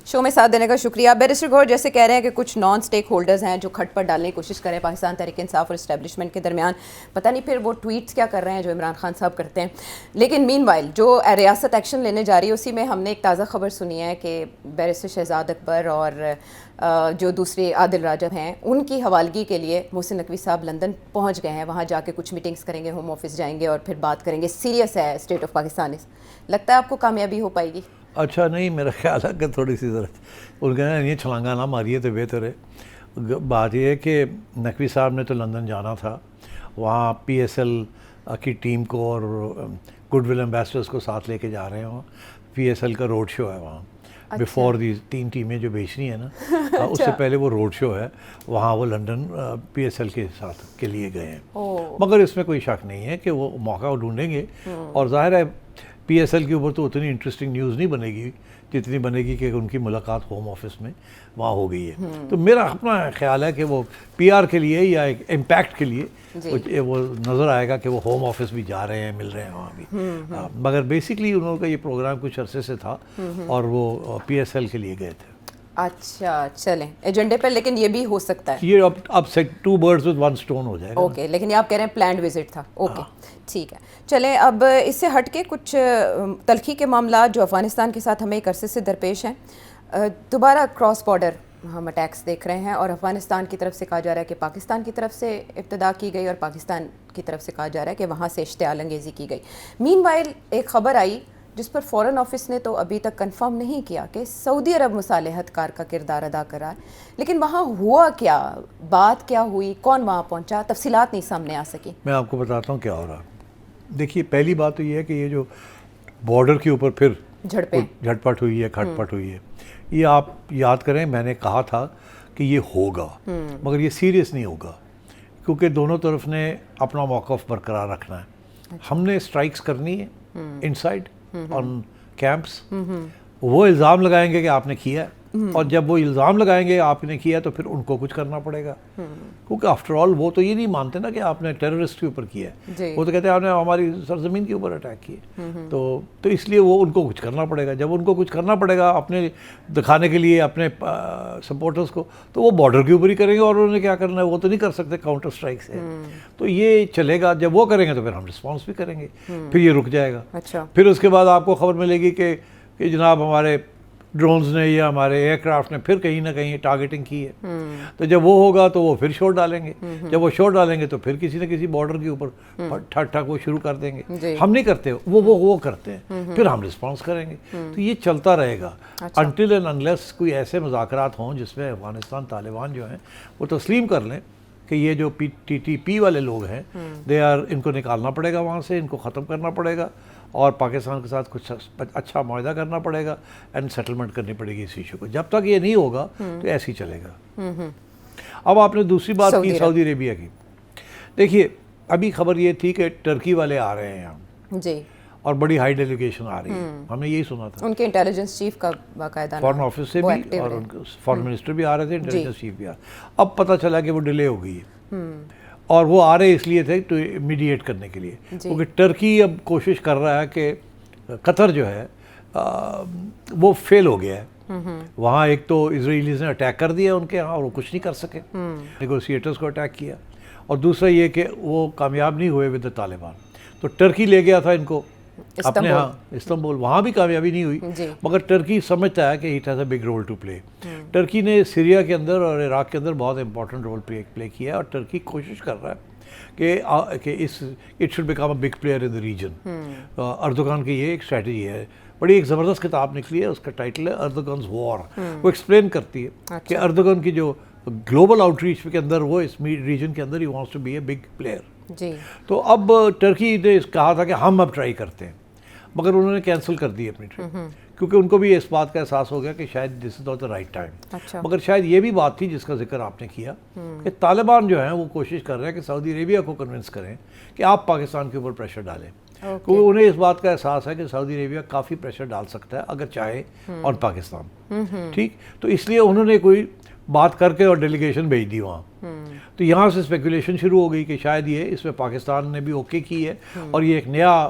شو میں ساتھ دینے کا شکریہ. بیرسٹر گور جیسے کہہ رہے ہیں کہ کچھ نان اسٹیک ہولڈرز ہیں جو کھٹ پر ڈالنے کی کوشش کریں پاکستان تحریک انصاف اور اسٹیبلشمنٹ کے درمیان. پتہ نہیں پھر وہ ٹویٹس کیا کر رہے ہیں جو عمران خان صاحب کرتے ہیں. لیکن مین وائل جو ریاست ایکشن لینے جا رہی ہے اسی میں ہم نے ایک تازہ خبر سنی ہے کہ بیرسٹر شہزاد اکبر اور جو دوسرے عادل راجہ ہیں ان کی حوالگی کے لیے محسن نقوی صاحب لندن پہنچ گئے ہیں. وہاں جا کے کچھ میٹنگز کریں گے, ہوم آفس جائیں گے اور پھر بات کریں گے. سیریس ہے اسٹیٹ آف پاکستان. لگتا ہے آپ کو کامیابی ہو پائے گی؟ اچھا نہیں, میرا خیال ہے کہ تھوڑی سی ضرورت ان کا یہ چھلانگا نہ ماریے تو بہتر ہے. بات یہ ہے کہ نقوی صاحب نے تو لندن جانا تھا, وہاں پی ایس ایل کی ٹیم کو اور گڈ ول ایمبیسڈرس کو ساتھ لے کے جا رہے ہیں. وہاں پی ایس ایل کا روڈ شو ہے وہاں بیفور دی 3 ٹیمیں جو بیچنی ہیں نا اس سے پہلے وہ روڈ شو ہے وہاں. وہ لندن پی ایس ایل کے ساتھ کے لیے گئے ہیں, مگر اس میں کوئی شک نہیں ہے کہ وہ موقع ڈھونڈیں گے. اور ظاہر ہے پی ایس ایل کے اوپر تو اتنی انٹرسٹنگ نیوز نہیں بنے گی جتنی بنے گی کہ ان کی ملاقات ہوم آفس میں وہاں ہو گئی ہے. تو میرا اپنا خیال ہے کہ وہ پی آر کے لیے یا ایک امپیکٹ کے لیے وہ نظر آئے گا کہ وہ ہوم آفس بھی جا رہے ہیں, مل رہے ہیں وہاں بھی. مگر بیسکلی انہوں کا یہ پروگرام کچھ عرصے سے تھا اور وہ پی ایس ایل کے لیے گئے تھے. اچھا چلیں ایجنڈے پر, لیکن یہ بھی ہو سکتا ہے یہ اب سے 2 birds with 1 stone ہو جائے گا. اوکے, لیکن یہ آپ کہہ رہے ہیں پلانڈ وزٹ تھا. اوکے ٹھیک ہے. چلیں اب اس سے ہٹ کے کچھ تلخی کے معاملات جو افغانستان کے ساتھ ہمیں ایک عرصے سے درپیش ہیں. دوبارہ کراس بارڈر ہم اٹیکس دیکھ رہے ہیں اور افغانستان کی طرف سے کہا جا رہا ہے کہ پاکستان کی طرف سے ابتدا کی گئی اور پاکستان کی طرف سے کہا جا رہا ہے کہ وہاں سے اشتعال انگیزی کی گئی. مین وائل ایک خبر آئی جس پر فورن آفس نے تو ابھی تک کنفرم نہیں کیا کہ سعودی عرب مصالحت کار کا کردار ادا کرا ہے, لیکن وہاں ہوا کیا, بات کیا ہوئی, کون وہاں پہنچا, تفصیلات نہیں سامنے آ سکی. میں آپ کو بتاتا ہوں کیا ہو رہا. دیکھیے پہلی بات تو یہ ہے کہ یہ جو بارڈر کے اوپر پھر جھٹ پٹ ہوئی ہے, کھٹ پٹ ہوئی ہے, یہ آپ یاد کریں میں نے کہا تھا کہ یہ ہوگا, مگر یہ سیریس نہیں ہوگا کیونکہ دونوں طرف نے اپنا موقف برقرار رکھنا ہے. ہم نے اسٹرائکس کرنی ہے انسائڈ آن کیمپس. وہ الزام لگائیں گے کہ آپ نے کیا ہے, اور جب وہ الزام لگائیں گے آپ نے کیا تو پھر ان کو کچھ کرنا پڑے گا, کیونکہ آفٹر آل وہ تو یہ نہیں مانتے نا کہ آپ نے ٹیررسٹ کے اوپر کیا ہے. وہ تو کہتے ہیں آپ نے ہماری سرزمین کے اوپر اٹیک کیے. تو اس لیے وہ ان کو کچھ کرنا پڑے گا. جب ان کو کچھ کرنا پڑے گا اپنے دکھانے کے لیے اپنے سپورٹرز کو, تو وہ بارڈر کے اوپر ہی کریں گے. اور انہوں نے کیا کرنا ہے وہ تو نہیں کر سکتے کاؤنٹر اسٹرائک سے. تو یہ چلے گا, جب وہ کریں گے تو پھر ہم رسپانس بھی کریں گے, پھر یہ رک جائے گا. پھر اس کے بعد آپ کو خبر ملے گی کہ جناب ہمارے ڈرونز نے یا ہمارے ایئر کرافٹ نے پھر کہیں نہ کہیں ٹارگیٹنگ کی ہے. تو جب وہ ہوگا تو وہ پھر شوٹ ڈالیں گے. جب وہ شوٹ ڈالیں گے تو پھر کسی نہ کسی بارڈر کے اوپر ٹھک ٹھک وہ شروع کر دیں گے. ہم نہیں کرتے, وہ کرتے ہیں, پھر ہم رسپانس کریں گے. تو یہ چلتا رہے گا انٹل اینڈ انلیس کوئی ایسے مذاکرات ہوں جس میں افغانستان طالبان جو ہیں وہ تسلیم کر لیں کہ یہ جو ٹی ٹی پی والے لوگ ہیں ان کو نکالنا پڑے گا وہاں سے, ان کو ختم کرنا پڑے گا اور پاکستان کے ساتھ کچھ اچھا معاہدہ کرنا پڑے گا اینڈ سیٹلمنٹ کرنی پڑے گی اس ایشو کو. جب تک یہ نہیں ہوگا تو ایسے ہی چلے گا. اب آپ نے دوسری بات کی سعودی عربیہ کی. دیکھیے ابھی خبر یہ تھی کہ ٹرکی والے آ رہے ہیں یہاں جی, اور بڑی ہائی ڈیلیگیشن آ رہی ہے. ہم نے یہی سنا تھا ان کے انٹیلیجنس چیف کا باقاعدہ فارن آفس سے بھی, اور فارن منسٹر بھی آ رہے تھے, انٹیلیجنس چیف بھی آ رہے. اب پتہ چلا کہ وہ ڈیلے ہو گئی ہے, اور وہ آ رہے اس لیے تھے ٹو میڈیٹ کرنے کے لیے, کیونکہ ٹرکی اب کوشش کر رہا ہے کہ قطر جو ہے وہ فیل ہو گیا ہے. وہاں ایک تو اسرائیلیز نے اٹیک کر دیا ان کے یہاں اور وہ کچھ نہیں کر سکے, نیگوسیٹرز کو اٹیک کیا, اور دوسرا یہ کہ وہ کامیاب نہیں ہوئے ود طالبان. تو ٹرکی لے گیا تھا ان کو اپنے ہاں استنبول, وہاں بھی کامیابی نہیں ہوئی, مگر ٹرکی سمجھتا ہے کہ it has a big role to play. Turkey نے سیریا کے اندر اور عراق کے اندر بہت امپورٹنٹ رول پلے کیا ہے, اور ٹرکی کوشش کر رہا ہے کہ it should become a big player in the region. Erdogan کی یہ ایک اسٹریٹجی ہے, بڑی ایک زبردست کتاب نکلی ہے, اس کا ٹائٹل ہے اردوغانز وار. وہ ایکسپلین کرتی ہے کہ اردوغان کی جو گلوبل آؤٹ ریچ کے اندر وہ اس ریجن کے اندر ہی wants to be a big player. تو اب ٹرکی نے کہا تھا کہ ہم اب ٹرائی کرتے ہیں, مگر انہوں نے کینسل کر دی اپنی ٹرپ, کیونکہ ان کو بھی اس بات کا احساس ہو گیا کہ شاید this is not the right time. مگر شاید یہ بھی بات تھی جس کا ذکر آپ نے کیا کہ طالبان جو ہیں وہ کوشش کر رہے ہیں کہ سعودی عربیہ کو کنونس کریں کہ آپ پاکستان کے اوپر پریشر ڈالیں, کیونکہ انہیں اس بات کا احساس ہے کہ سعودی عربیہ کافی پریشر ڈال سکتا ہے اگر چاہے اور پاکستان. ٹھیک, تو اس لیے انہوں نے کوئی بات کر کے اور ڈیلیگیشن بھیج دی وہاں. تو یہاں سے اسپیکولیشن شروع ہو گئی کہ شاید یہ اس میں پاکستان نے بھی اوکے کی ہے, اور یہ ایک نیا